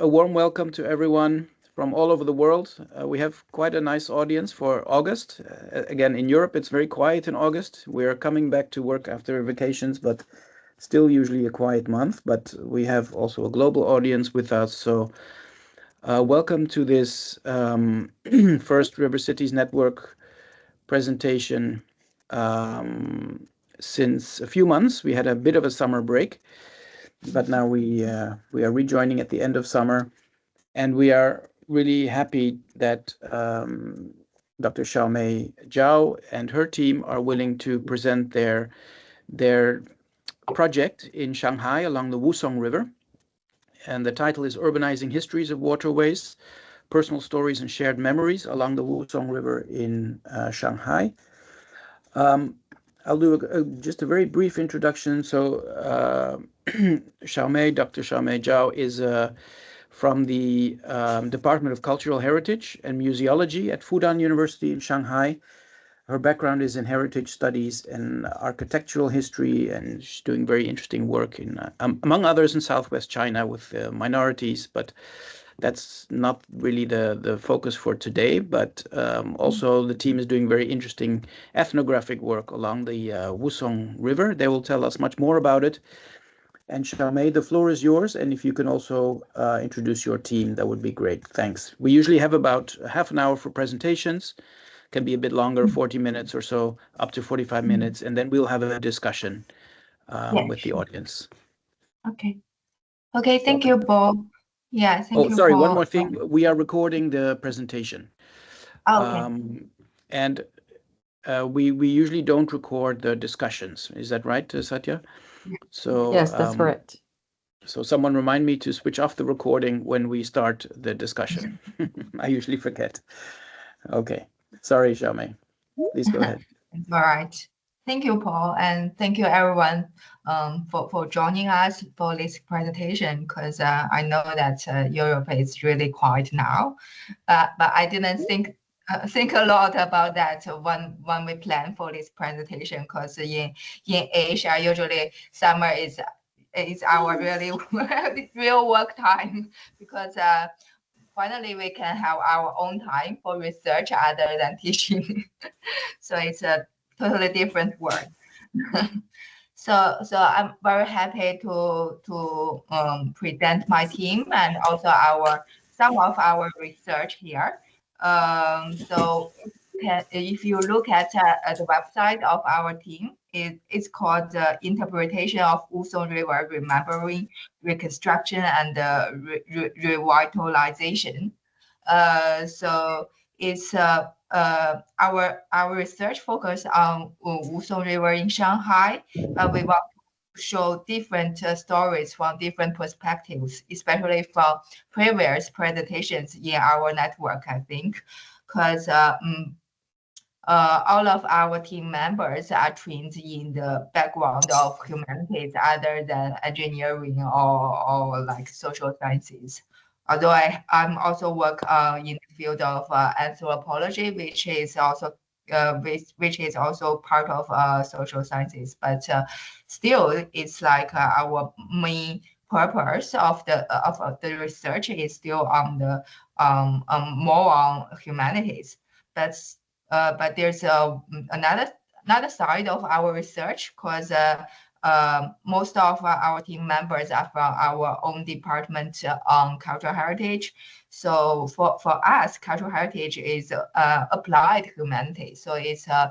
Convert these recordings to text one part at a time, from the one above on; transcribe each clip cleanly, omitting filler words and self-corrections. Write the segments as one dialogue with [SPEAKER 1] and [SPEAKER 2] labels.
[SPEAKER 1] a warm welcome to everyone from all over the world. We have quite a nice audience for August. Again, in Europe, it's very quiet in August. We're coming back to work after vacations, but still usually a quiet month. But we have also a global audience with us. So welcome to this first River Cities Network presentation. Since a few months, we had a bit of a summer break, but now we are rejoining at the end of summer, and we are really happy that Dr. Xiaomei Zhao and her team are willing to present their project in Shanghai along the Wusong River. And the title is Urbanizing Histories of Waterways, Personal Stories and Shared Memories Along the Wusong River in Shanghai. I'll do just a very brief introduction. So Dr. Xiaomei Zhao is from the Department of Cultural Heritage and Museology at Fudan University in Shanghai. Her background is in heritage studies and architectural history, and she's doing very interesting work in, among others, in Southwest China with minorities, but that's not really the focus for today. But also the team is doing very interesting ethnographic work along the Wusong River. They will tell us much more about it. And Xiaomei, the floor is yours. And if you can also introduce your team, that would be great. Thanks. We usually have about half an hour for presentations. Can be a bit longer, 40 minutes or so, up to 45 minutes. And then we'll have a discussion with the audience.
[SPEAKER 2] Okay. Okay, thank you, Paul. Yeah, thank you.
[SPEAKER 1] Sorry, one more thing. We are recording the presentation.
[SPEAKER 2] Okay.
[SPEAKER 1] And we usually don't record the discussions. Is that right, Satya? So
[SPEAKER 3] yes, that's correct.
[SPEAKER 1] So someone remind me to switch off the recording when we start the discussion. I usually forget. Okay. Sorry, Xiaomei. Please go ahead.
[SPEAKER 2] All right. Thank you, Paul, and thank you everyone for joining us for this presentation, because I know that Europe is really quiet now, but I didn't think a lot about that when we plan for this presentation, because in Asia usually summer is our really real work time, because finally we can have our own time for research other than teaching. So it's a totally different world. So I'm very happy to present my team and also some of our research here. So if you look at the website of our team, it's called the Interpretation of Wusong River Remembering, Reconstruction, and Revitalization. So it's our research focus on Wusong River in Shanghai. We want to show different stories from different perspectives, especially from previous presentations in our network, I think, because all of our team members are trained in the background of humanities other than engineering or like social sciences. Although I'm also work in the field of anthropology, which is also part of social sciences, but still it's like our main purpose of the research is still on the more on humanities. But there's another side of our research, because most of our team members are from our own department on cultural heritage. So for us, cultural heritage is applied humanities. So it's a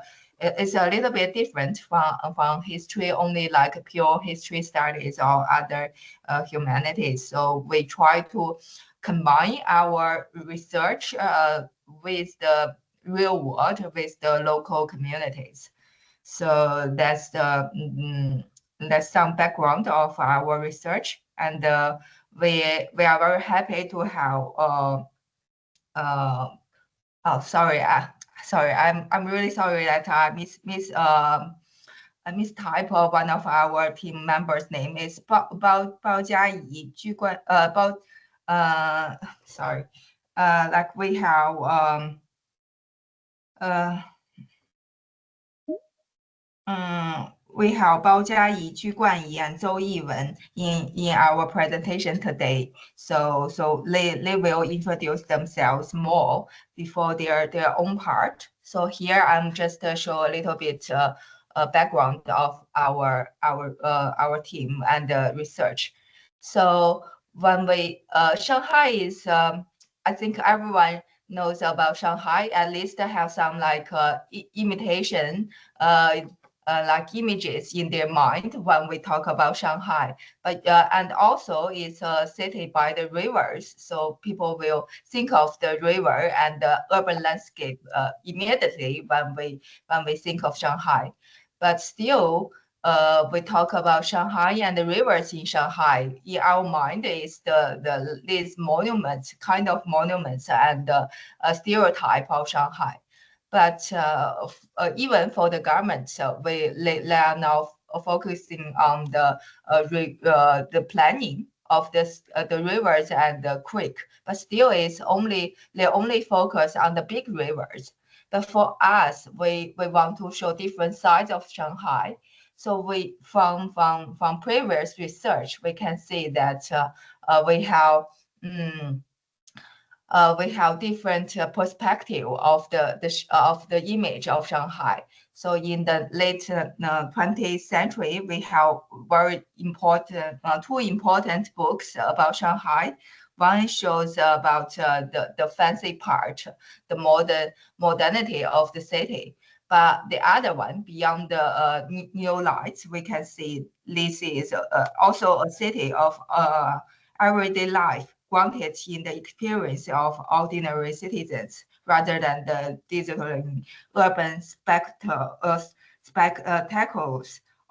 [SPEAKER 2] little bit different from history, only like pure history studies or other humanities. So we try to combine our research with the real world, with the local communities. So that's some background of our research, and we are very happy to have I'm really sorry that I mistype one of our team members' name is like we have we have Bao Jiayi, Ju Guanyi, and Zhou Yiwen in our presentation today. So they will introduce themselves more before their own part. So here I'm just show a little bit background of our team and research. So when we Shanghai is I think everyone knows about Shanghai, at least have some like imitation like images in their mind when we talk about Shanghai. But and also it's a city by the rivers, so people will think of the river and the urban landscape immediately when we think of Shanghai. But still, we talk about Shanghai and the rivers in Shanghai. In our mind is these monuments, kind of monuments, and a stereotype of Shanghai. But even for the government, they are now focusing on the planning of the rivers and the creek. But still, they only focus on the big rivers. But for us, we want to show different sides of Shanghai. So we from previous research, we can see that we have. We have different perspective of the image of Shanghai. So in the late 20th century, we have very important two important books about Shanghai. One shows about the fancy part, the modernity of the city. But the other one, Beyond the New Lights, we can see this is also a city of everyday life, grounded in the experience of ordinary citizens rather than the digital urban spectacles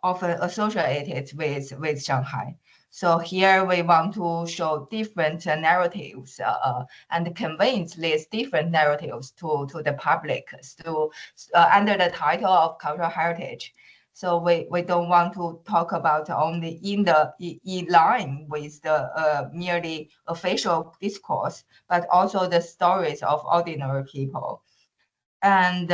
[SPEAKER 2] often associated with Shanghai. So here we want to show different narratives and convince these different narratives to the public under the title of cultural heritage. So we don't want to talk about only in line with the merely official discourse, but also the stories of ordinary people. And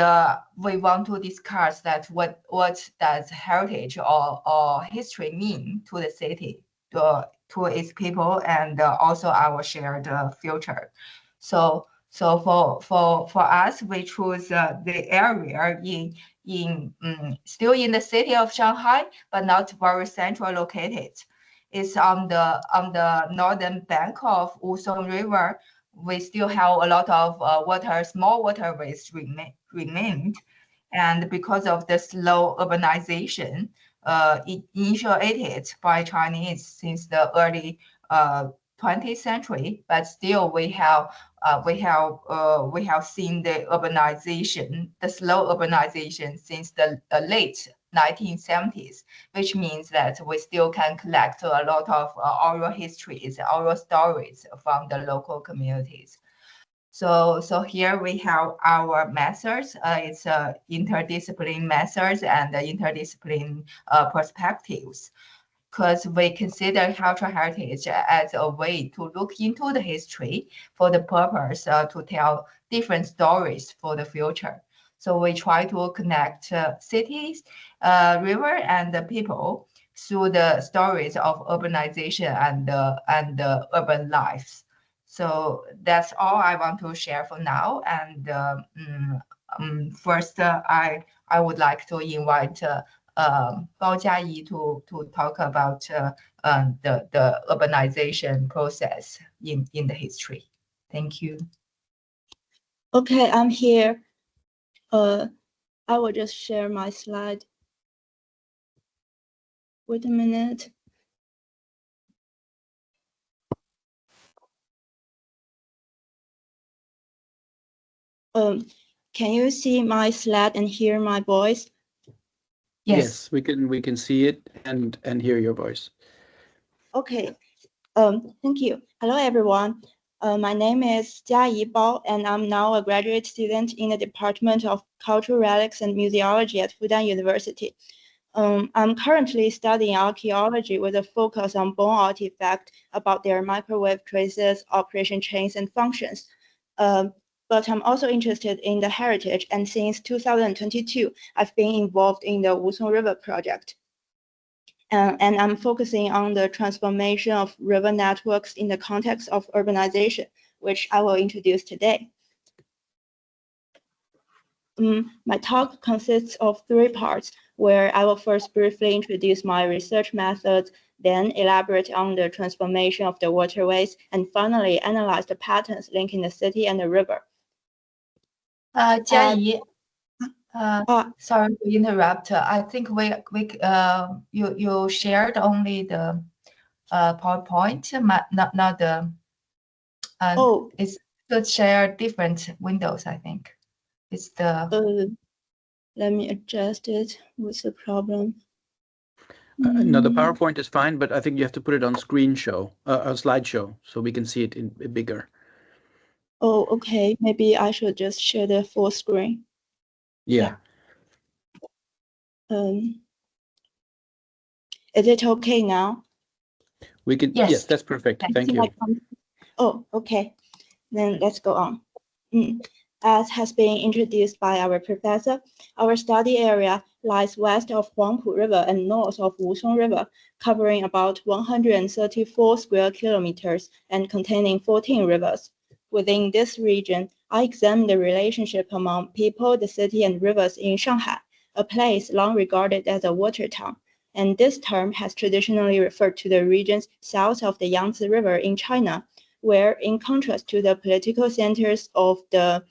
[SPEAKER 2] we want to discuss that what does heritage or history mean to the city, to its people, and also our shared future. So for us, we choose the area still in the city of Shanghai, but not very central located. It's on the northern bank of Wusong River. We still have a lot of small waterways remained, and because of the slow urbanization initiated by Chinese since the early 20th century, but still we have seen the urbanization, the slow urbanization since the late 1970s, which means that we still can collect a lot of oral histories, oral stories from the local communities. So here we have our methods. It's interdisciplinary methods and interdisciplinary perspectives, because we consider cultural heritage as a way to look into the history for the purpose to tell different stories for the future. So we try to connect cities, river, and the people through the stories of urbanization and urban lives. So that's all I want to share for now. And first, I would like to invite Bao Jiayi to talk about the urbanization process in the history. Thank you.
[SPEAKER 3] Okay, I'm here. I will just share my slide. Wait a minute. Can you see my slide and hear my voice?
[SPEAKER 1] Yes, we can see it and hear your voice.
[SPEAKER 3] Okay. Thank you. Hello, everyone. My name is Jiayi Bao, and I'm now a graduate student in the Department of Cultural Relics and Museology at Fudan University. I'm currently studying archaeology with a focus on bone artifacts about their microwave traces, operation chains, and functions. But I'm also interested in the heritage, and since 2022, I've been involved in the Wusong River project. And I'm focusing on the transformation of river networks in the context of urbanization, which I will introduce today. My talk consists of 3 parts, where I will first briefly introduce my research methods, then elaborate on the transformation of the waterways, and finally analyze the patterns linking the city and the river.
[SPEAKER 2] Jiayi, sorry to interrupt. I think you shared only the PowerPoint, not the. It's should share different windows. I think it's the.
[SPEAKER 3] Let me adjust it. What's the problem?
[SPEAKER 1] No, the PowerPoint is fine, but I think you have to put it on screen show, a slideshow, so we can see it in bigger.
[SPEAKER 3] Oh, okay. Maybe I should just share the full screen.
[SPEAKER 1] Yeah.
[SPEAKER 3] Is it okay now?
[SPEAKER 1] We can. Yes, that's perfect. Thank you.
[SPEAKER 3] Oh, okay. Then let's go on. As has been introduced by our professor, our study area lies west of Huangpu River and north of Wusong River, covering about 134 square kilometers and containing 14 rivers. Within this region, I examined the relationship among people, the city, and rivers in Shanghai, a place long regarded as a water town. And this term has traditionally referred to the regions south of the Yangtze River in China, where, in contrast to the political centers of the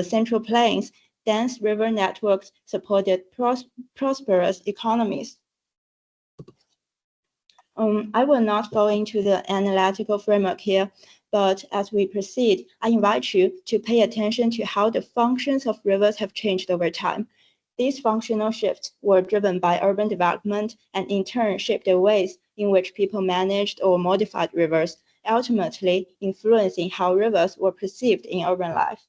[SPEAKER 3] Central Plains, dense river networks supported prosperous economies. I will not go into the analytical framework here, but as we proceed, I invite you to pay attention to how the functions of rivers have changed over time. These functional shifts were driven by urban development and in turn shaped the ways in which people managed or modified rivers, ultimately influencing how rivers were perceived in urban life.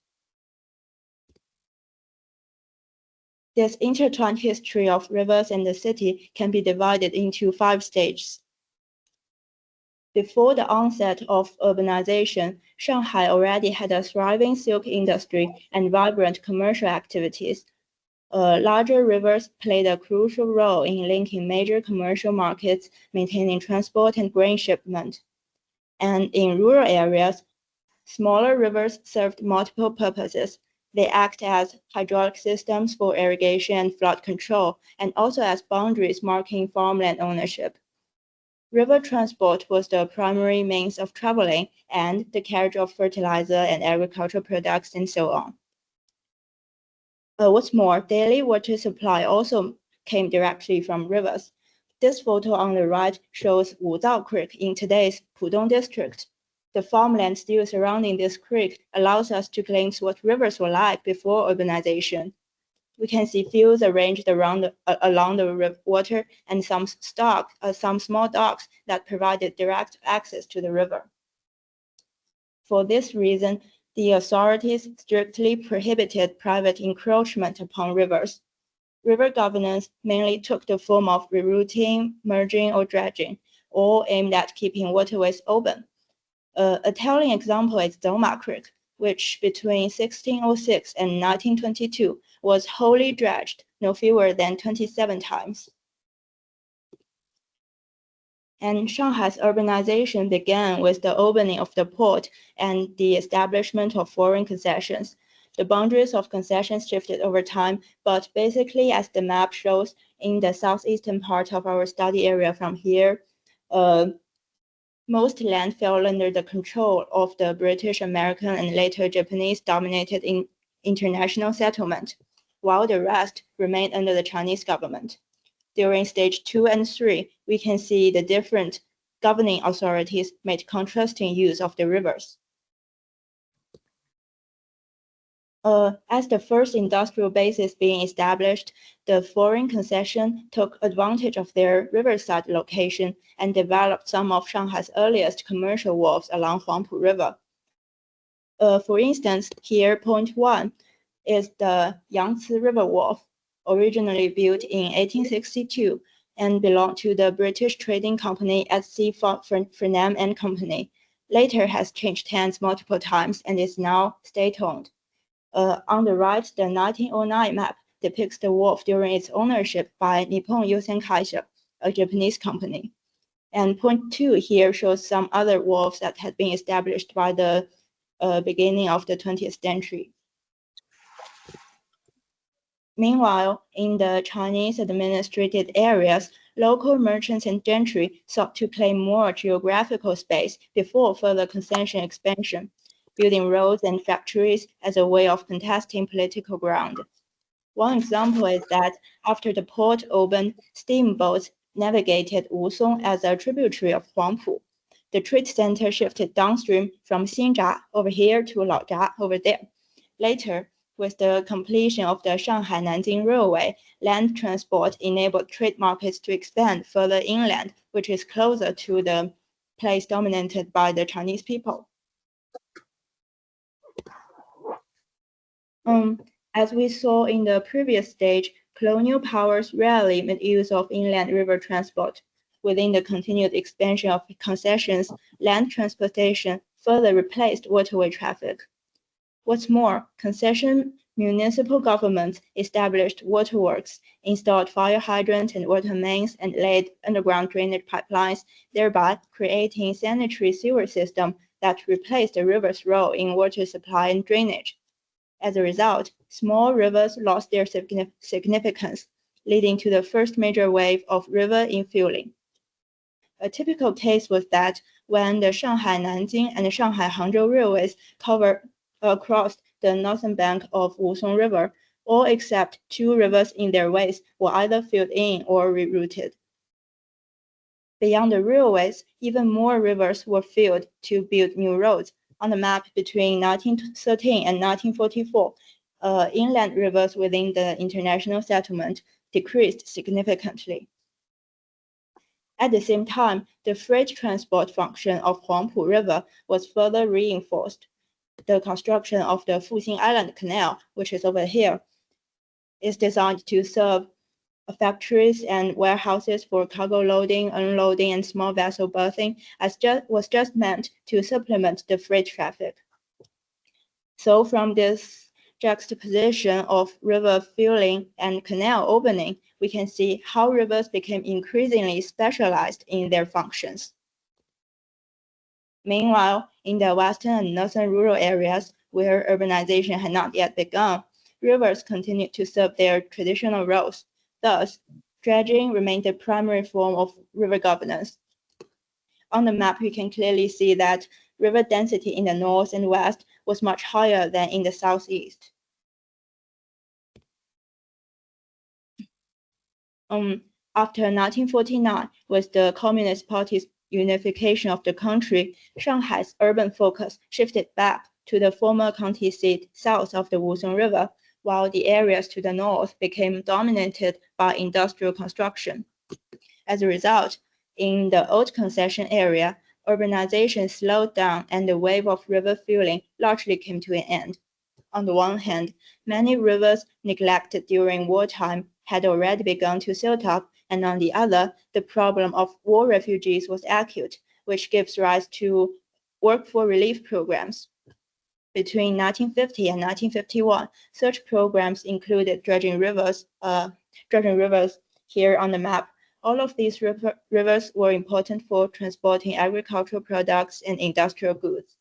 [SPEAKER 3] This intertwined history of rivers and the city can be divided into 5 stages. Before the onset of urbanization, Shanghai already had a thriving silk industry and vibrant commercial activities. Larger rivers played a crucial role in linking major commercial markets, maintaining transport and grain shipment. And in rural areas, smaller rivers served multiple purposes. They act as hydraulic systems for irrigation and flood control, and also as boundaries marking farmland ownership. River transport was the primary means of traveling and the carriage of fertilizer and agricultural products and so on. What's more, daily water supply also came directly from rivers. This photo on the right shows Wuzao Creek in today's Pudong district. The farmland still surrounding this creek allows us to glimpse what rivers were like before urbanization. We can see fields arranged along the water and some small docks that provided direct access to the river. For this reason, the authorities strictly prohibited private encroachment upon rivers. River governance mainly took the form of rerouting, merging, or dredging, all aimed at keeping waterways open. A telling example is Zoma Creek, which between 1606 and 1922 was wholly dredged no fewer than 27 times. And Shanghai's urbanization began with the opening of the port and the establishment of foreign concessions. The boundaries of concessions shifted over time, but basically, as the map shows in the southeastern part of our study area from here, most land fell under the control of the British, American, and later Japanese-dominated international settlement, while the rest remained under the Chinese government. During stage 2 and 3, we can see the different governing authorities made contrasting use of the rivers. As the first industrial bases being established, the foreign concession took advantage of their riverside location and developed some of Shanghai's earliest commercial wharves along Huangpu River. For instance, here, point 1 is the Yangtze River Wharf, originally built in 1862 and belonged to the British trading company S.C. Farnham and Company. Later has changed hands multiple times and is now state-owned. On the right, the 1909 map depicts the wharf during its ownership by Nippon Yusen Kaisha. a Japanese company. And point 2 here shows some other wharves that had been established by the beginning of the 20th century. Meanwhile, in the Chinese administrated areas, local merchants and gentry sought to claim more geographical space before further concession expansion, building roads and factories as a way of contesting political ground. One example is that after the port opened, steamboats navigated Wusong as a tributary of Huangpu. The trade center shifted downstream from Xinzha over here to Laozha over there. Later, with the completion of the Shanghai-Nanjing Railway, land transport enabled trade markets to expand further inland, which is closer to the place dominated by the Chinese people. As we saw in the previous stage, colonial powers rarely made use of inland river transport. Within the continued expansion of concessions, land transportation further replaced waterway traffic. What's more, concession municipal governments established waterworks, installed fire hydrants and water mains, and laid underground drainage pipelines, thereby creating a sanitary sewer system that replaced the river's role in water supply and drainage. As a result, small rivers lost their significance, leading to the first major wave of river infilling. A typical case was that when the Shanghai-Nanjing and Shanghai-Hangzhou railways crossed the northern bank of Wusong River, all except 2 rivers in their ways were either filled in or rerouted. Beyond the railways, even more rivers were filled to build new roads. On the map between 1913 and 1944, inland rivers within the international settlement decreased significantly. At the same time, the freight transport function of Huangpu River was further reinforced. The construction of the Fuxing Island Canal, which is over here, is designed to serve factories and warehouses for cargo loading, unloading, and small vessel berthing, was just meant to supplement the freight traffic. So from this juxtaposition of river filling and canal opening, we can see how rivers became increasingly specialized in their functions. Meanwhile, in the western and northern rural areas where urbanization had not yet begun, rivers continued to serve their traditional roles. Thus, dredging remained the primary form of river governance. On the map, you can clearly see that river density in the north and west was much higher than in the southeast. After 1949, with the Communist Party's unification of the country, Shanghai's urban focus shifted back to the former county seat south of the Wusong River, while the areas to the north became dominated by industrial construction. As a result, in the old concession area, urbanization slowed down and the wave of river filling largely came to an end. On the one hand, many rivers neglected during wartime had already begun to silt up, and on the other, the problem of war refugees was acute, which gives rise to work for relief programs. Between 1950 and 1951, such programs included dredging rivers here on the map. All of these rivers were important for transporting agricultural products and industrial goods.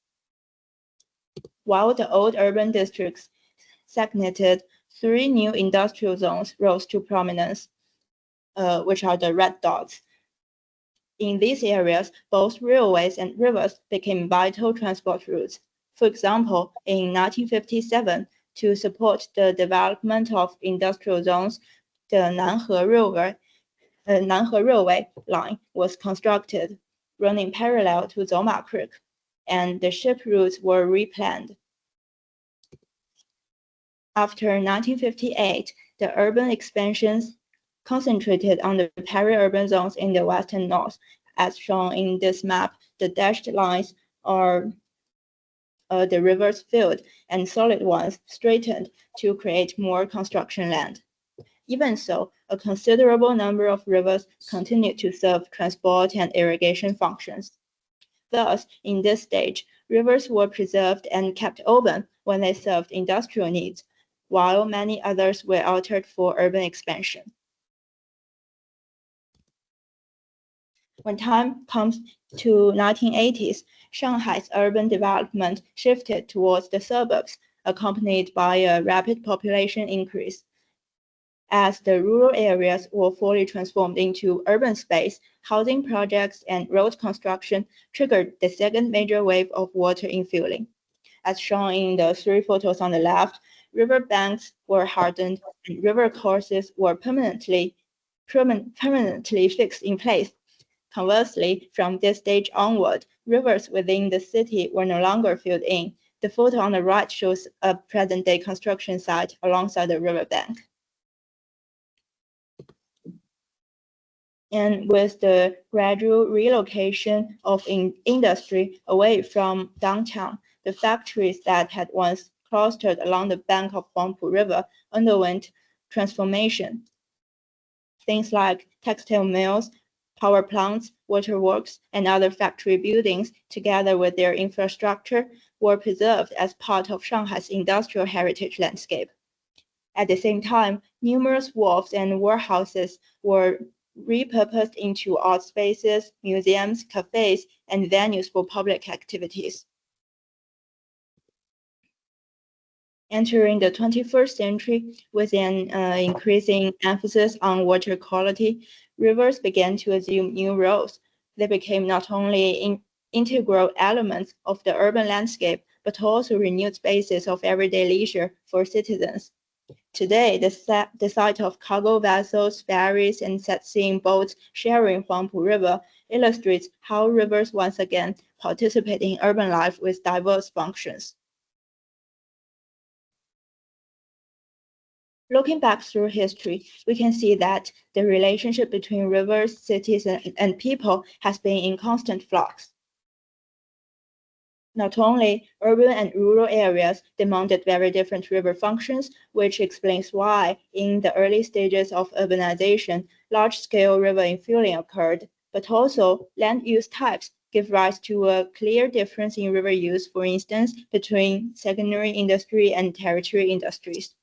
[SPEAKER 3] While the old urban districts stagnated, 3 new industrial zones rose to prominence, which are the red dots. In these areas, both railways and rivers became vital transport routes. For example, in 1957, to support the development of industrial zones, the Nanhe Railway line was constructed, running parallel to Zoma Creek, and the ship routes were replanned. After 1958, the urban expansions concentrated on the peri-urban zones in the west and north. As shown in this map, the dashed lines are the rivers filled and solid ones straightened to create more construction land. Even so, a considerable number of rivers continued to serve transport and irrigation functions. Thus, in this stage, rivers were preserved and kept open when they served industrial needs, while many others were altered for urban expansion. When time comes to 1980s, Shanghai's urban development shifted towards the suburbs, accompanied by a rapid population increase. As the rural areas were fully transformed into urban space, housing projects and road construction triggered the second major wave of water infilling. As shown in the three photos on the left, river banks were hardened and river courses were permanently fixed in place. Conversely, from this stage onward, rivers within the city were no longer filled in. The photo on the right shows a present-day construction site alongside the riverbank. And with the gradual relocation of industry away from downtown, the factories that had once clustered along the bank of Huangpu River underwent transformation. Things like textile mills, power plants, waterworks, and other factory buildings, together with their infrastructure, were preserved as part of Shanghai's industrial heritage landscape. At the same time, numerous wharves and warehouses were repurposed into art spaces, museums, cafes, and venues for public activities. Entering the 21st century with an increasing emphasis on water quality, rivers began to assume new roles. They became not only integral elements of the urban landscape, but also renewed spaces of everyday leisure for citizens. Today, the sight of cargo vessels, ferries, and sightseeing boats sharing Huangpu River illustrates how rivers once again participate in urban life with diverse functions. Looking back through history, we can see that the relationship between rivers, cities, and people has been in constant flux. Not only urban and rural areas demanded very different river functions, which explains why, in the early stages of urbanization, large-scale river infilling occurred, but also land use types give rise to a clear difference in river use, for instance, between secondary industry and tertiary industries.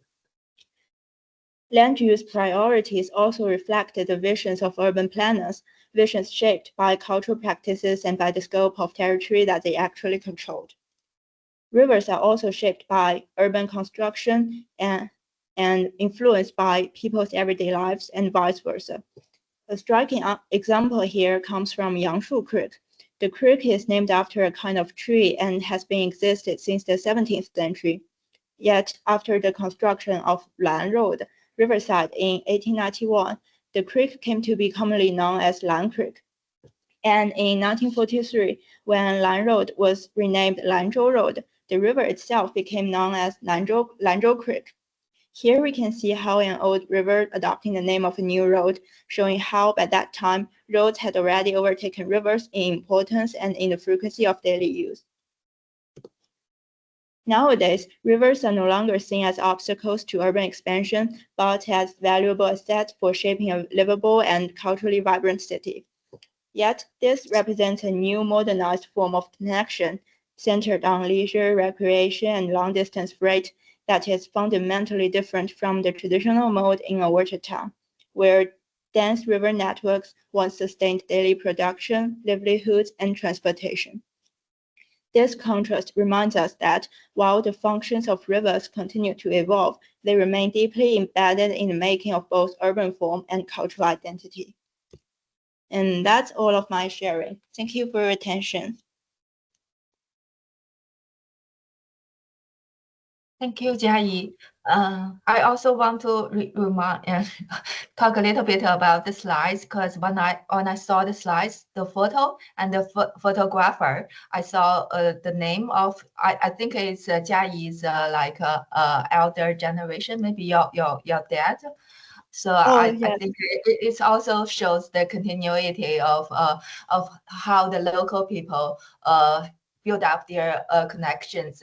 [SPEAKER 3] Land use priorities also reflected the visions of urban planners, visions shaped by cultural practices and by the scope of territory that they actually controlled. Rivers are also shaped by urban construction and influenced by people's everyday lives and vice versa. A striking example here comes from Yangshu Creek. The creek is named after a kind of tree and has been existed since the 17th century. Yet, after the construction of Lan Road, Riverside in 1891, the creek came to be commonly known as Lan Creek. And in 1943, when Lan Road was renamed Lanzhou Road, the river itself became known as Lanzhou Creek. Here we can see how an old river adopting the name of a new road, showing how by that time, roads had already overtaken rivers in importance and in the frequency of daily use. Nowadays, rivers are no longer seen as obstacles to urban expansion, but as valuable assets for shaping a livable and culturally vibrant city. Yet, this represents a new modernized form of connection, centered on leisure, recreation, and long-distance freight that is fundamentally different from the traditional mode in a water town, where dense river networks once sustained daily production, livelihoods, and transportation. This contrast reminds us that while the functions of rivers continue to evolve, they remain deeply embedded in the making of both urban form and cultural identity. And that's all of my sharing. Thank you for your attention.
[SPEAKER 2] Thank you, Jiayi. I also want to talk a little bit about the slides, because when I saw the slides, the photo and the photographer, I saw the name of I think it's Jiayi's elder generation, maybe your dad. So
[SPEAKER 3] yes.
[SPEAKER 2] I think it also shows the continuity of how the local people build up their connections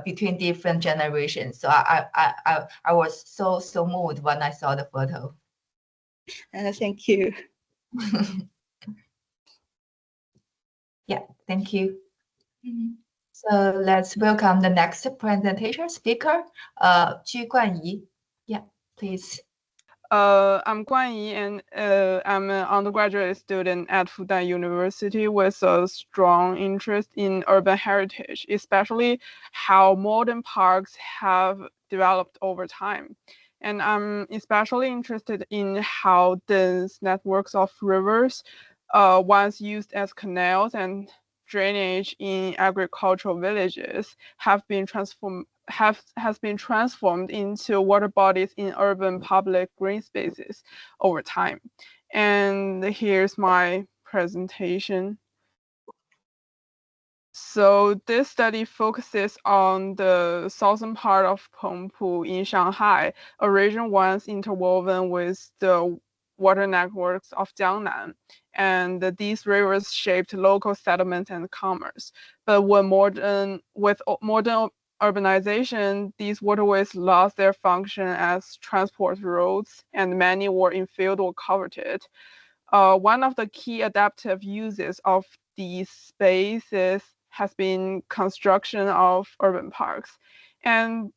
[SPEAKER 2] between different generations. So I was so moved when I saw the photo.
[SPEAKER 3] Thank you.
[SPEAKER 2] Yeah, thank you. So let's welcome the next presentation speaker, Ju Guanyi. Yeah, please.
[SPEAKER 4] I'm Guan Yi, and I'm an undergraduate student at Fudan University with a strong interest in urban heritage, especially how modern parks have developed over time. And I'm especially interested in how dense networks of rivers, once used as canals and drainage in agricultural villages, has been transformed into water bodies in urban public green spaces over time. And here's my presentation. So this study focuses on the southern part of Huangpu in Shanghai, a region once interwoven with the water networks of Jiangnan. And these rivers shaped local settlement and commerce. But with modern urbanization, these waterways lost their function as transport roads, and many were infilled or covered. One of the key adaptive uses of these spaces has been construction of urban parks. And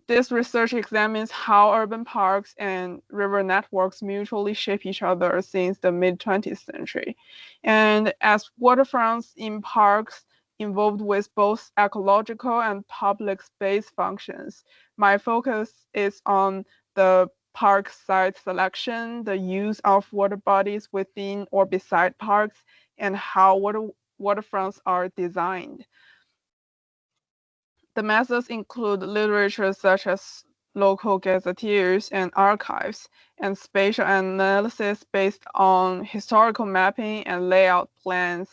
[SPEAKER 4] this research examines how urban parks and river networks mutually shape each other since the mid-20th century. And as waterfronts in parks involved with both ecological and public space functions, my focus is on the park site selection, the use of water bodies within or beside parks, and how waterfronts are designed. The methods include literature such as local gazetteers and archives, and spatial analysis based on historical mapping and layout plans,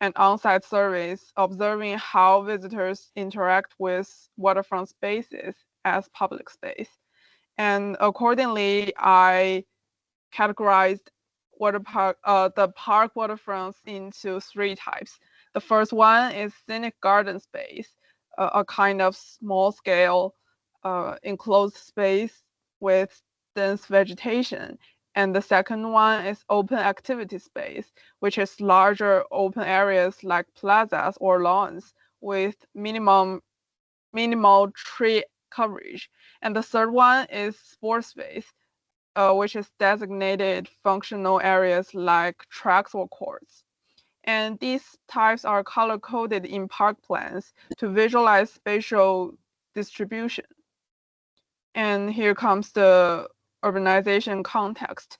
[SPEAKER 4] and on-site surveys observing how visitors interact with waterfront spaces as public space. And accordingly, I categorized the park waterfronts into three types. The first one is scenic garden space, a kind of small-scale enclosed space with dense vegetation. And the second one is open activity space, which is larger open areas like plazas or lawns with minimal tree coverage. And the third one is sports space, which is designated functional areas like tracks or courts. And these types are color-coded in park plans to visualize spatial distribution. And here comes the urbanization context.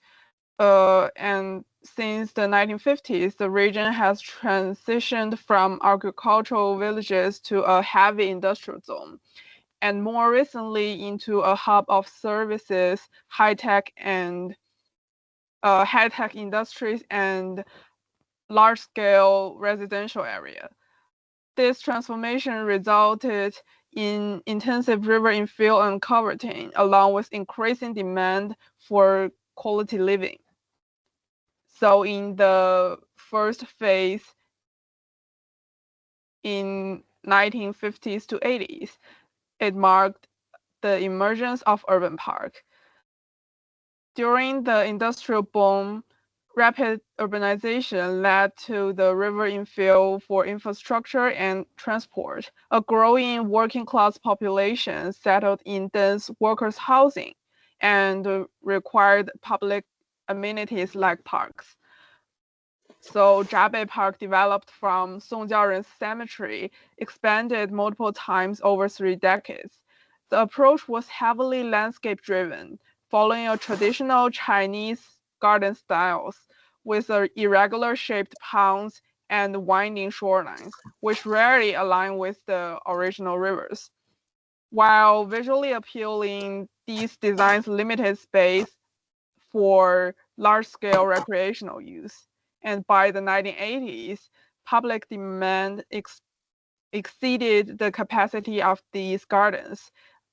[SPEAKER 4] And since the 1950s, the region has transitioned from agricultural villages to a heavy industrial zone, and more recently into a hub of services, high-tech industries, and large-scale residential area. This transformation resulted in intensive river infill and culverting, along with increasing demand for quality living. So in the first phase in 1950s to 80s, it marked the emergence of urban park. During the industrial boom, rapid urbanization led to the river infill for infrastructure and transport. A growing working class population settled in dense workers' housing and required public amenities like parks. So Zhabei Park developed from Songjiaren Cemetery, expanded multiple times over 3 decades. The approach was heavily landscape-driven, following a traditional Chinese garden styles with irregular shaped ponds and winding shorelines, which rarely align with the original rivers. While visually appealing, these designs limited space for large-scale recreational use. And by the 1980s, public demand exceeded the capacity of these gardens,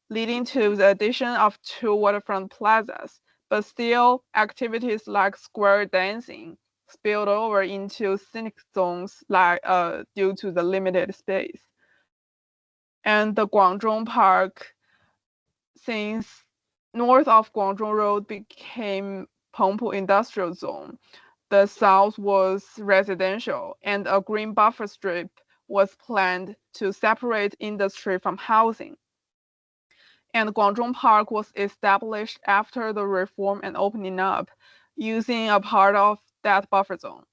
[SPEAKER 4] leading to the addition of 2 waterfront plazas. But still, activities like square dancing spilled over into scenic zones due to the limited space. And the Guangzhou Park, since north of Guangzhou Road became Pengpu Industrial Zone, the south was residential, and a green buffer strip was planned to separate industry from housing. and Guangzhong Park was established after the reform and opening up, using a part of that buffer zone.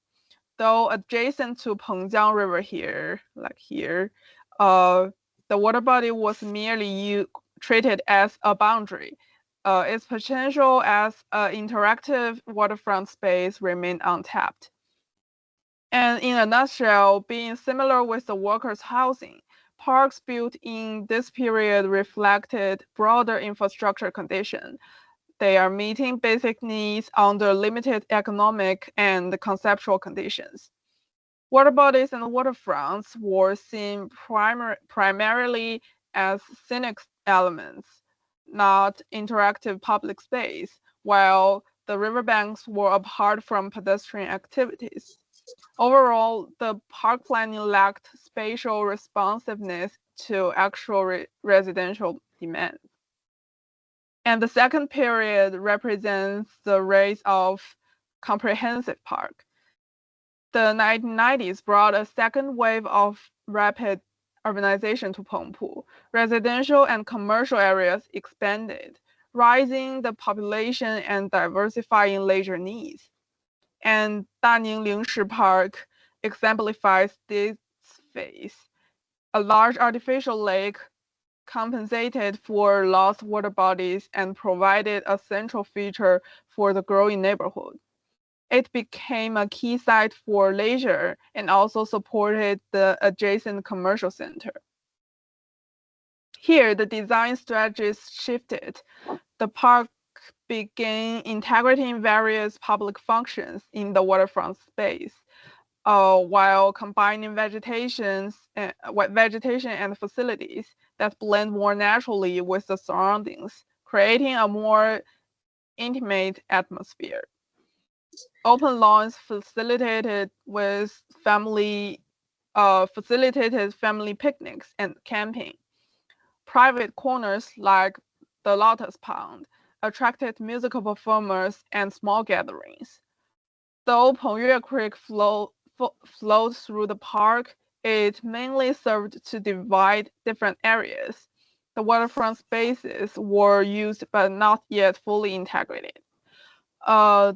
[SPEAKER 4] Though adjacent to Pengjiang River here, like here, the water body was merely treated as a boundary. Its potential as an interactive waterfront space remained untapped. And in a nutshell, being similar with the workers' housing, parks built in this period reflected broader infrastructure conditions. They are meeting basic needs under limited economic and conceptual conditions. Water bodies and waterfronts were seen primarily as scenic elements, not interactive public space, while the riverbanks were apart from pedestrian activities. Overall, the park planning lacked spatial responsiveness to actual residential demand. And the second period represents the rise of comprehensive park. The 1990s brought a second wave of rapid urbanization to Huangpu. Residential and commercial areas expanded, rising the population and diversifying leisure needs. And Daning Lingshi Park exemplifies this phase. A large artificial lake compensated for lost water bodies and provided a central feature for the growing neighborhood. It became a key site for leisure and also supported the adjacent commercial center. Here, the design strategies shifted. The park began integrating various public functions in the waterfront space, while combining vegetation and facilities that blend more naturally with the surroundings, creating a more intimate atmosphere. Open lawns facilitated family picnics and camping. Private corners like the Lotus Pond attracted musical performers and small gatherings. Though Pengyue Creek flowed through the park, it mainly served to divide different areas. The waterfront spaces were used but not yet fully integrated.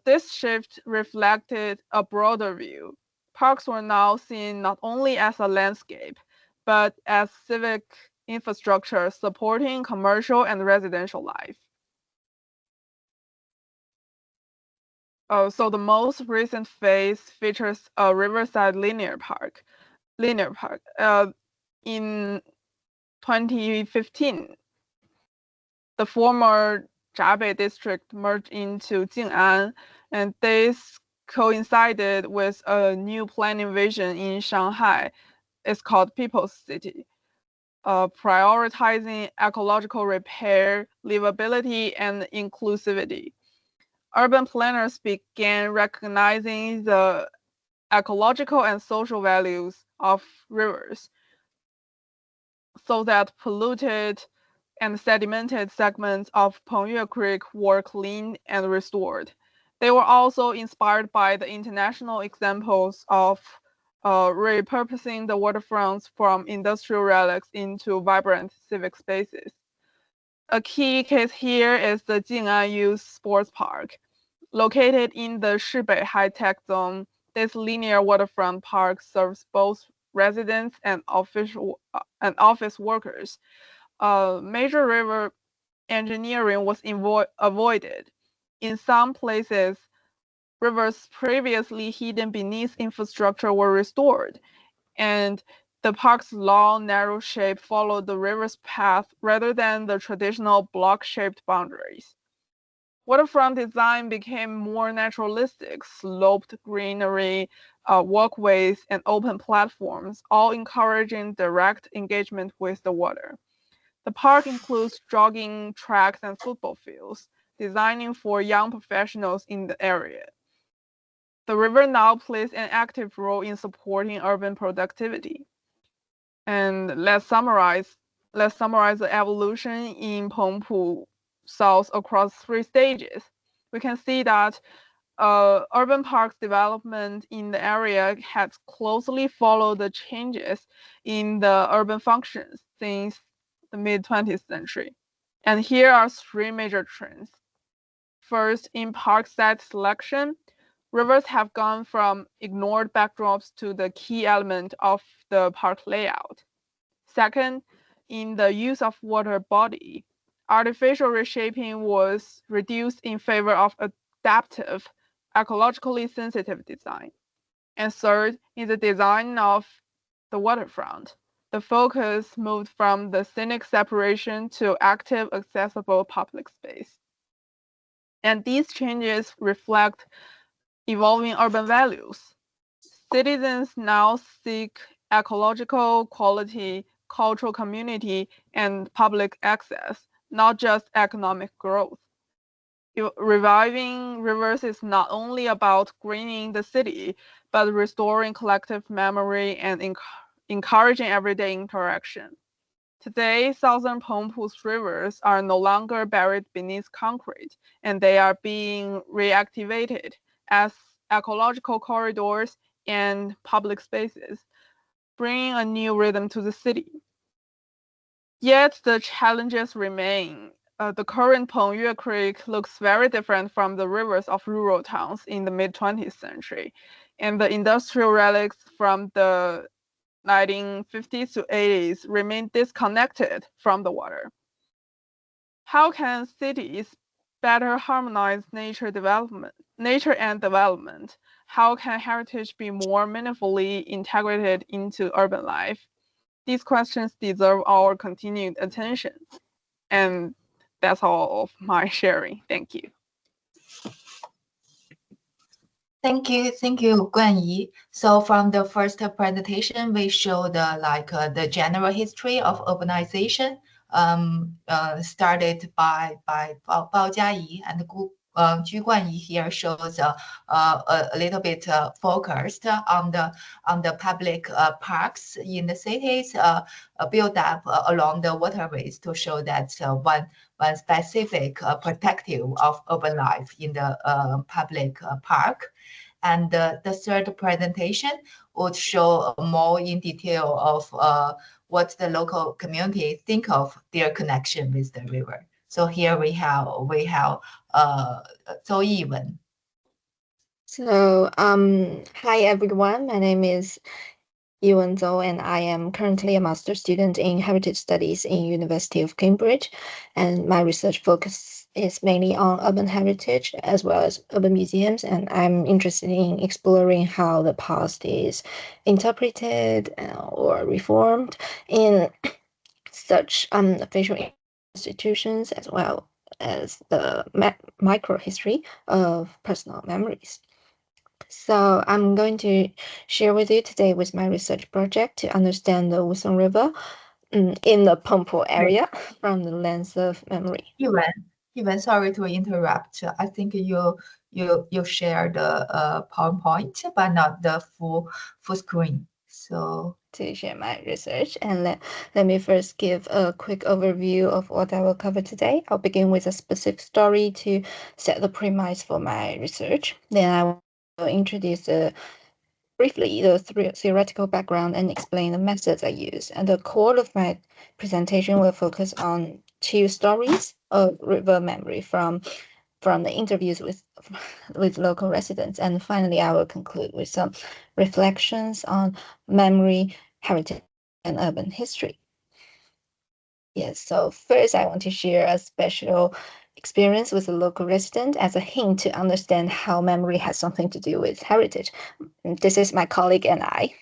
[SPEAKER 4] This shift reflected a broader view. Parks were now seen not only as a landscape, but as civic infrastructure supporting commercial and residential life. So the most recent phase features a riverside linear park. In 2015, the former Zhabei district merged into Jing'an, and this coincided with a new planning vision in Shanghai. It's called People's City, prioritizing ecological repair, livability, and inclusivity. Urban planners began recognizing the ecological and social values of rivers so that polluted and sedimented segments of Pengyue Creek were cleaned and restored. They were also inspired by the international examples of repurposing the waterfronts from industrial relics into vibrant civic spaces. A key case here is the Jing'an Youth Sports Park. Located in the Zhabei high-tech zone, this linear waterfront park serves both residents and office workers. Major river engineering was avoided. In some places, rivers previously hidden beneath infrastructure were restored, and the park's long, narrow shape followed the river's path rather than the traditional block-shaped boundaries. Waterfront design became more naturalistic, sloped greenery, walkways, and open platforms, all encouraging direct engagement with the water. The park includes jogging tracks and football fields, designing for young professionals in the area. The river now plays an active role in supporting urban productivity. And let's summarize the evolution in Huangpu South across 3 stages. We can see that urban parks development in the area has closely followed the changes in the urban functions since the mid-20th century. And here are three major trends. First, in park site selection, rivers have gone from ignored backdrops to the key element of the park layout. Second, in the use of water body, artificial reshaping was reduced in favor of adaptive, ecologically sensitive design. And third, in the design of the waterfront, the focus moved from the scenic separation to active, accessible public space. And these changes reflect evolving urban values. Citizens now seek ecological quality, cultural community, and public access, not just economic growth. Reviving rivers is not only about greening the city, but restoring collective memory and encouraging everyday interaction. Today, southern Huangpu's rivers are no longer buried beneath concrete, and they are being reactivated as ecological corridors and public spaces, bringing a new rhythm to the city. Yet the challenges remain. The current Pengyue Creek looks very different from the rivers of rural towns in the mid-20th century, and the industrial relics from the 1950s to 80s remain disconnected from the water. How can cities better harmonize nature and development? How can heritage be more meaningfully integrated into urban life? These questions deserve our continued attention. And that's all of my sharing. Thank you.
[SPEAKER 2] Thank you, Guanyi. So from the first presentation, we showed the general history of urbanization, started by Bao Jiayi, and Ju Guanyi here shows a little bit focused on the public parks in the cities, built up along the waterways to show that one specific perspective of urban life in the public park. And the third presentation would show more in detail of what the local community think of their connection with the river. So here we have Zhou Yiwen.
[SPEAKER 5] So, hi everyone. My name is Yiwen Zhou, and I am currently a master's student in Heritage Studies in University of Cambridge. And my research focus is mainly on urban heritage as well as urban museums. And I'm interested in exploring how the past is interpreted or reformed in such official institutions, as well as the micro history of personal memories. So I'm going to share with you today with my research project to understand the Wusong River in the Huangpu area from the lens of memory.
[SPEAKER 2] Yiwen, sorry to interrupt. I think you shared the PowerPoint, but not the full screen. So
[SPEAKER 5] to share my research, and let me first give a quick overview of what I will cover today. I'll begin with a specific story to set the premise for my research. Then I will introduce briefly the theoretical background and explain the methods I use. And the core of my presentation will focus on two stories of river memory from the interviews with local residents. And finally, I will conclude with some reflections on memory, heritage, and urban history. Yes, so first I want to share a special experience with a local resident as a hint to understand how memory has something to do with heritage. This is my colleague and I.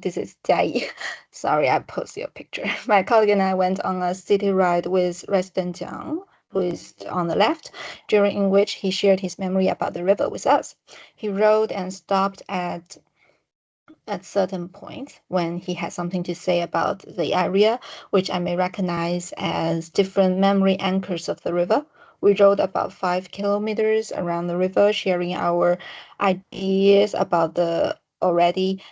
[SPEAKER 5] This is Jiayi. Sorry, I posted your picture. My colleague and I went on a city ride with resident Jiang, who is on the left, during which he shared his memory about the river with us. He rode and stopped at certain points when he had something to say about the area, which I may recognize as different memory anchors of the river. We rode about 5 kilometers around the river, sharing our ideas about the already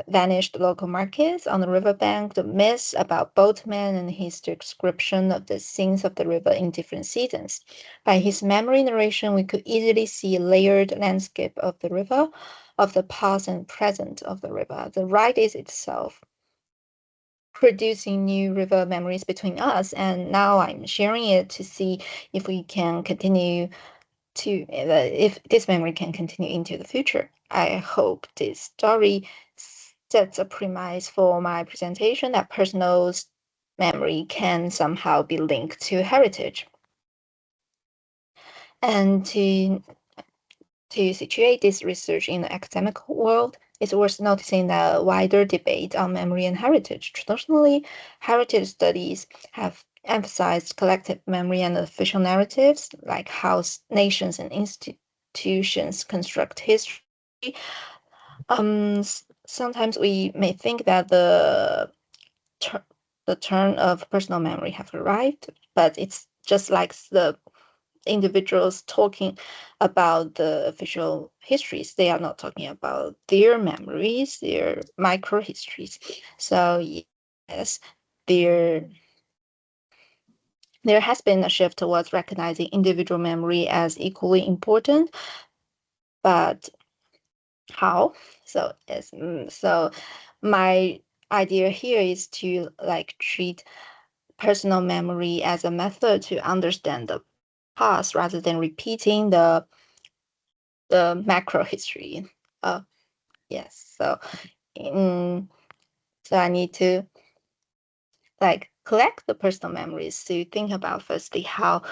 [SPEAKER 5] vanished local markets on the riverbank, the myths about boatmen, and his description of the scenes of the river in different seasons. By his memory narration, we could easily see a layered landscape of the river, of the past and present of the river. The ride is itself producing new river memories between us, and now I'm sharing it to see if we can continue to if this memory can continue into the future. I hope this story sets a premise for my presentation that personal memory can somehow be linked to heritage. And to situate this research in the academic world, it's worth noticing the wider debate on memory and heritage. Traditionally, heritage studies have emphasized collective memory and official narratives, like how nations and institutions construct history. Sometimes we may think that the turn of personal memory have arrived, but it's just like the individuals talking about the official histories. They are not talking about their memories, their micro histories. So yes, there has been a shift towards recognizing individual memory as equally important, but how? So yes, so my idea here is to like treat personal memory as a method to understand the past rather than repeating the macro history. Yes, so so I need to like collect the personal memories to think about firstly how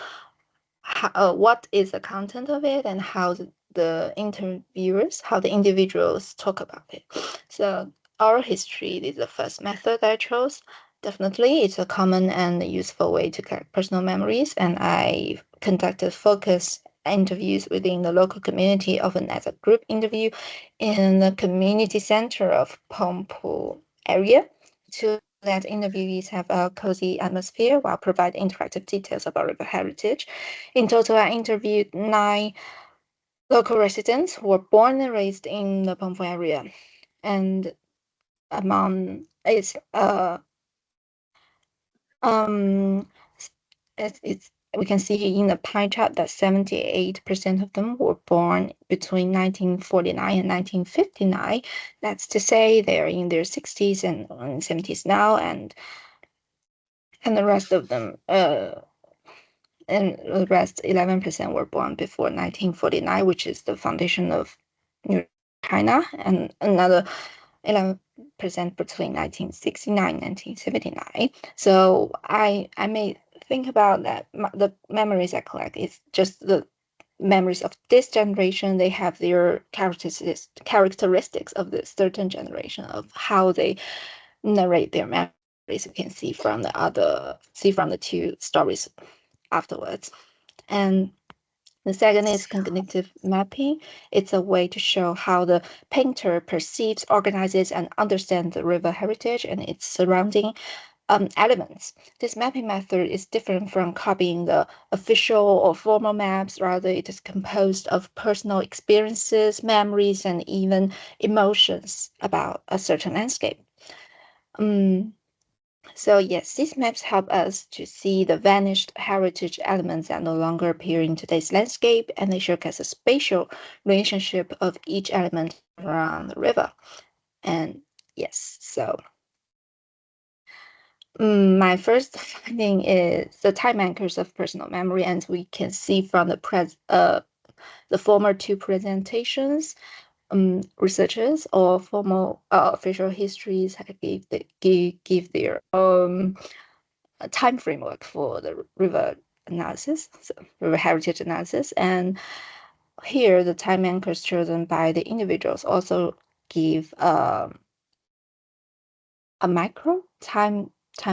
[SPEAKER 5] what is the content of it and how the interviewers, how the individuals talk about it. So oral history is the first method I chose. Definitely, it's a common and useful way to collect personal memories, and I conducted focus interviews within the local community, often as a group interview in the community center of Huangpu area, to let interviewees have a cozy atmosphere while providing interactive details about river heritage. In total, I interviewed 9 local residents who were born and raised in the Huangpu area, and among it's we can see in the pie chart that 78% of them were born between 1949 and 1959. That's to say they're in their 60s and 70s now, and the rest of them, and the rest 11% were born before 1949, which is the foundation of New China, and another 11% between 1969 and 1979. So I may think about that. The memories I collect is just the memories of this generation. They have their characteristics of this certain generation of how they narrate their memories. You can see from the 2 stories afterwards. And the second is cognitive mapping. It's a way to show how the painter perceives, organizes, and understands the river heritage and its surrounding elements. This mapping method is different from copying the official or formal maps. Rather, it is composed of personal experiences, memories, and even emotions about a certain landscape. So yes, these maps help us to see the vanished heritage elements that no longer appear in today's landscape, and they showcase a spatial relationship of each element around the river. And yes, so my first finding is the time anchors of personal memory, and we can see from the former 2 presentations, researchers or formal official histories give their time framework for the river analysis, so river heritage analysis. And here, the time anchors chosen by the individuals also give a micro time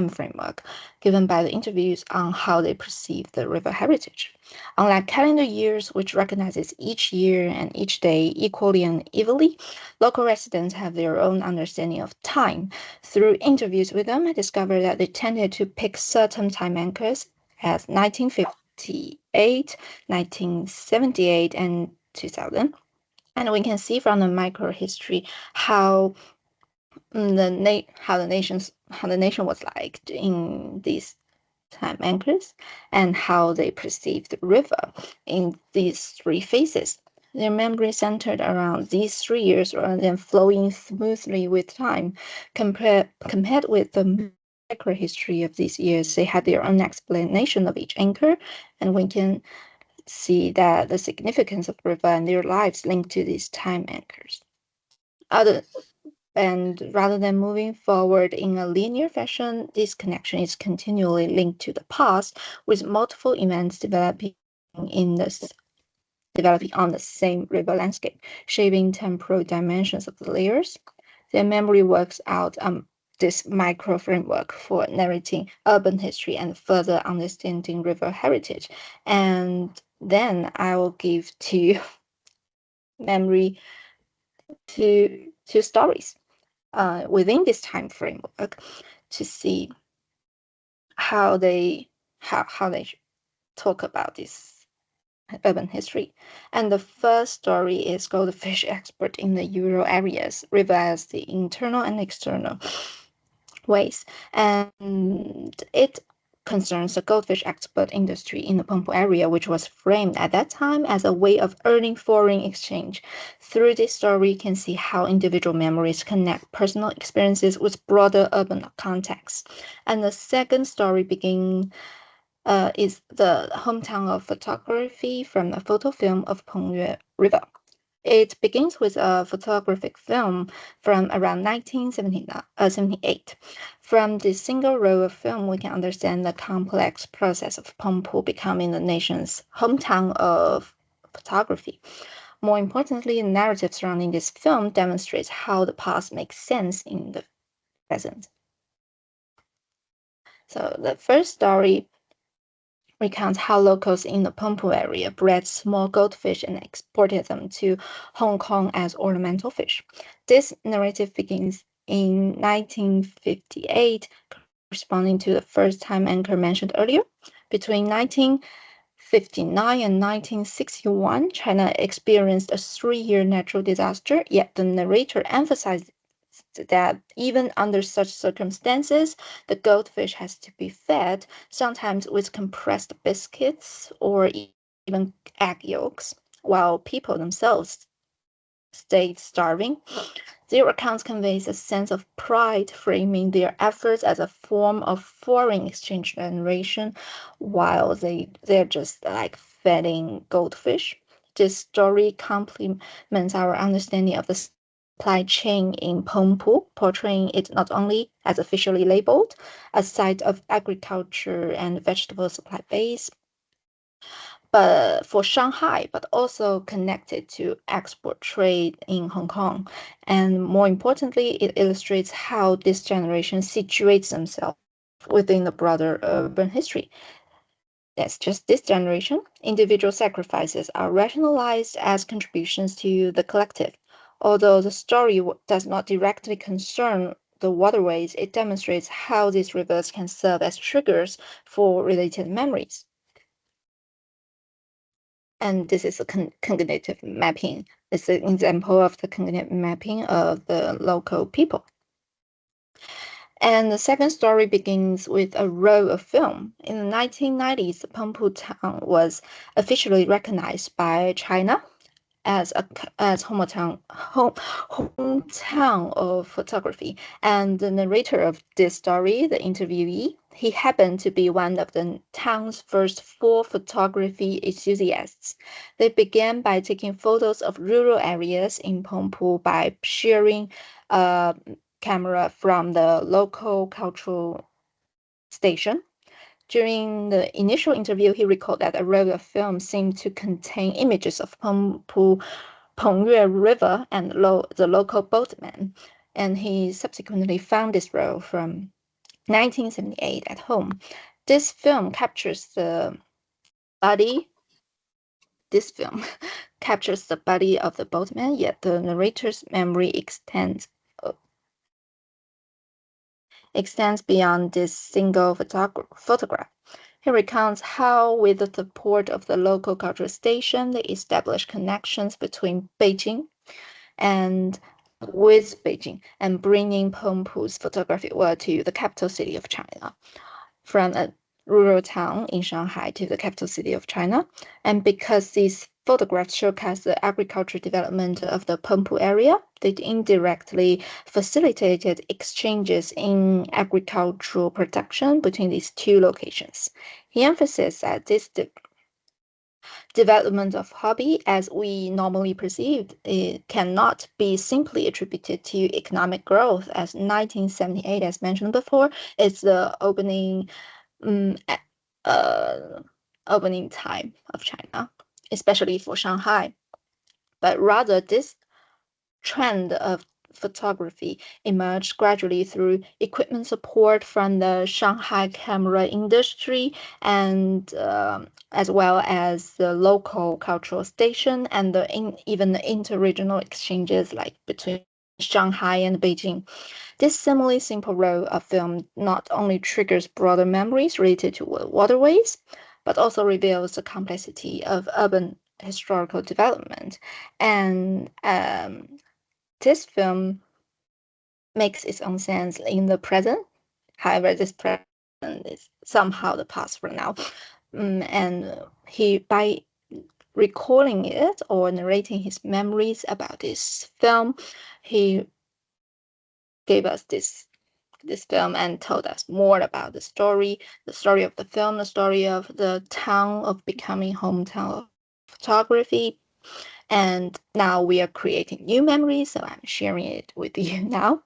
[SPEAKER 5] framework given by the interviews on how they perceive the river heritage. Unlike calendar years, which recognizes each year and each day equally and evenly, local residents have their own understanding of time. Through interviews with them, I discovered that they tended to pick certain time anchors as 1958, 1978, and 2000. And we can see from the micro history how the nation was like in these time anchors and how they perceived the river in these 3 phases. Their memory centered around these 3 years rather than flowing smoothly with time, compared with the microhistory of these years. They had their own explanation of each anchor, and we can see that the significance of the river and their lives linked to these time anchors. And rather than moving forward in a linear fashion, this connection is continually linked to the past, with multiple events developing on the same river landscape, shaping temporal dimensions of the layers. Their memory works out this micro framework for narrating urban history and further understanding river heritage. And then I will give to memory two stories within this time framework to see how they talk about this urban history. And the first story is Goldfish Expert in the Euro areas, river as the internal and external ways. And it concerns the goldfish export industry in the Huangpu area, which was framed at that time as a way of earning foreign exchange. Through this story, you can see how individual memories connect personal experiences with broader urban context. And the second story is the hometown of photography from a photo film of Huangpu River. It begins with a photographic film from around 1978. From this single roll of film, we can understand the complex process of Huangpu becoming the nation's hometown of photography. More importantly, the narrative surrounding this film demonstrates how the past makes sense in the present. So the first story recounts how locals in the Huangpu area bred small goldfish and exported them to Hong Kong as ornamental fish. This narrative begins in 1958, corresponding to the first time anchor mentioned earlier. Between 1959 and 1961, China experienced a 3-year natural disaster, yet the narrator emphasized that even under such circumstances, the goldfish has to be fed, sometimes with compressed biscuits or even egg yolks, while people themselves stayed starving. Their accounts conveys a sense of pride, framing their efforts as a form of foreign exchange generation, while they're just like feeding goldfish. This story complements our understanding of the supply chain in Huangpu, portraying it not only as officially labeled a site of agriculture and vegetable supply base, but for Shanghai, but also connected to export trade in Hong Kong. And more importantly, it illustrates how this generation situates themselves within the broader urban history. That's just this generation. Individual sacrifices are rationalized as contributions to the collective. Although the story does not directly concern the waterways, it demonstrates how these rivers can serve as triggers for related memories. And this is a cognitive mapping. It's an example of the cognitive mapping of the local people. And the second story begins with a roll of film. In the 1990s, Huangpu town was officially recognized by China as hometown of photography. And the narrator of this story, the interviewee, he happened to be one of the town's first 4 photography enthusiasts. They began by taking photos of rural areas in Huangpu by sharing a camera from the local cultural station. During the initial interview, he recalled that a roll of film seemed to contain images of Huangpu River and the local boatmen, and he subsequently found this roll from 1978 at home. This film captures the body of the boatman, yet the narrator's memory extends beyond this single photograph. He recounts how, with the support of the local cultural station, they established connections between Beijing and bringing Huangpu's photographic world to the capital city of China, from a rural town in Shanghai to the capital city of China. And because these photographs showcase the agricultural development of the Huangpu area. They indirectly facilitated exchanges in agricultural production between these two locations. He emphasized that this development of hobby, as we normally perceive, it cannot be simply attributed to economic growth, as 1978, as mentioned before, is the opening time of China, especially for Shanghai. But rather, this trend of photography emerged gradually through equipment support from the Shanghai camera industry, and as well as the local cultural station and even the interregional exchanges like between Shanghai and Beijing. This seemingly simple role of film not only triggers broader memories related to waterways, but also reveals the complexity of urban historical development. And this film makes its own sense in the present. However, this present is somehow the past for now. And by recalling it or narrating his memories about this film, he gave us this film and told us more about the story of the film, the story of the town of becoming hometown of photography. And now we are creating new memories, so I'm sharing it with you now.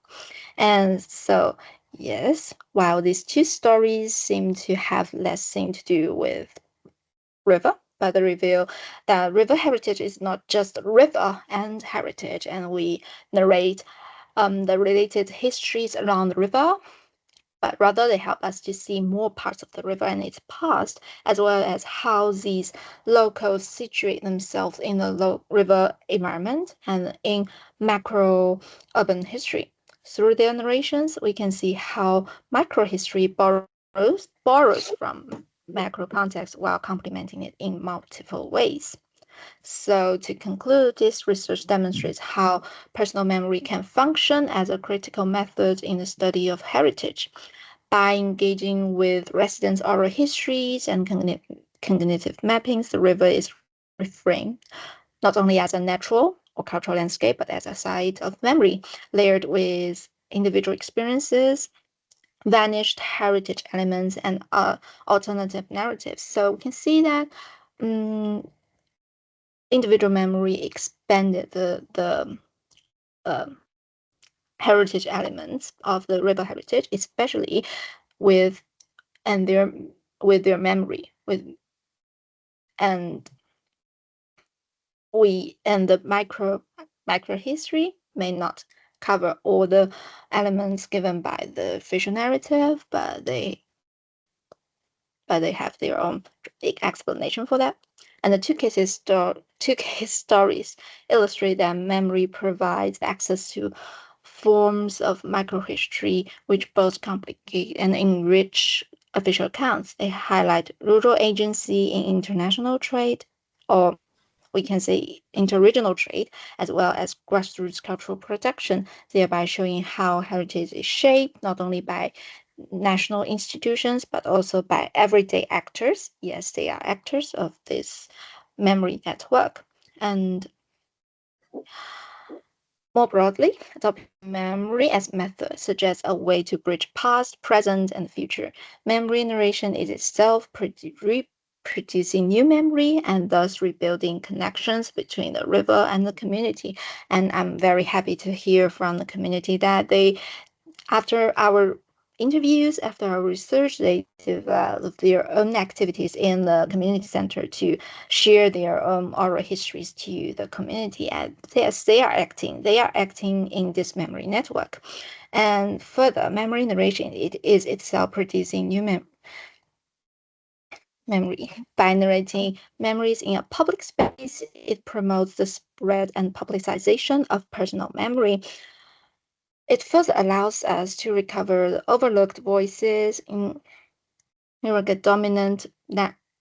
[SPEAKER 5] And so, yes, while these two stories seem to have less thing to do with river, but they reveal that river heritage is not just river and heritage, and we narrate the related histories around the river, but rather they help us to see more parts of the river and its past, as well as how these locals situate themselves in the river environment and in macro urban history. Through their narrations, we can see how microhistory borrows from macro context while complementing it in multiple ways. So to conclude, this research demonstrates how personal memory can function as a critical method in the study of heritage. By engaging with residents' oral histories and cognitive mappings, the river is reframed not only as a natural or cultural landscape, but as a site of memory, layered with individual experiences, vanished heritage elements, and alternative narratives. So we can see that individual memory expanded the heritage elements of the river heritage, especially with their memory, and the micro history may not cover all the elements given by the official narrative, but they have their own explanation for that. And the two case stories illustrate that memory provides access to forms of microhistory which both complicate and enrich official accounts. They highlight rural agency in international trade, or we can say interregional trade, as well as grassroots cultural production, thereby showing how heritage is shaped not only by national institutions, but also by everyday actors. Yes, they are actors of this memory network. And more broadly, adopting memory as method suggests a way to bridge past, present, and future. Memory narration is itself reproducing new memory and thus rebuilding connections between the river and the community. And I'm very happy to hear from the community that after our interviews, after our research, they developed their own activities in the community center to share their own oral histories to the community. And yes, they are acting in this memory network. And further, memory narration, it is itself producing new memory. By narrating memories in a public space, it promotes the spread and publicization of personal memory. It further allows us to recover the overlooked voices in dominant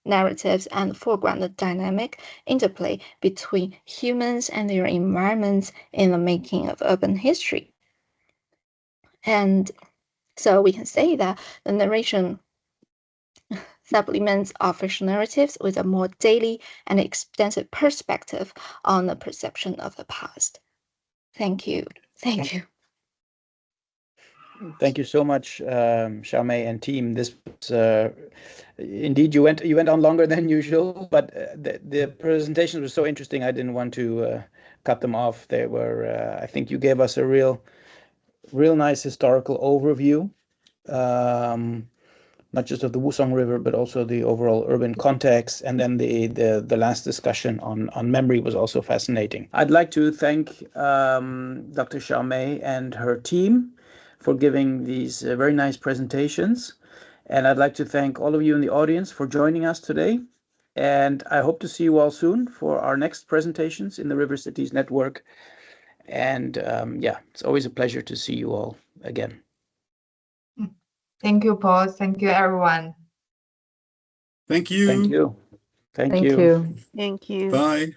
[SPEAKER 5] narratives and foreground the dynamic interplay between humans and their environments in the making of urban history. And so we can say that the narration supplements official narratives with a more daily and extensive perspective on the perception of the past. Thank you. Thank you.
[SPEAKER 1] Thank you so much, Zhabei and team. This was, indeed, you went on longer than usual, but the presentations were so interesting. I didn't want to cut them off. They were, I think, you gave us a real nice historical overview, not just of the Wusong River, but also the overall urban context. And then the last discussion on memory was also fascinating. I'd like to thank Dr. Zhabei and her team for giving these very nice presentations. And I'd like to thank all of you in the audience for joining us today. And I hope to see you all soon for our next presentations in the River Cities Network. And yeah, it's always a pleasure to see you all again.
[SPEAKER 2] Thank you, Paul. Thank you, everyone.
[SPEAKER 6] Thank you.
[SPEAKER 1] Thank you. Thank
[SPEAKER 7] Thank
[SPEAKER 1] you.
[SPEAKER 7] you.
[SPEAKER 4] Thank you.
[SPEAKER 6] Bye.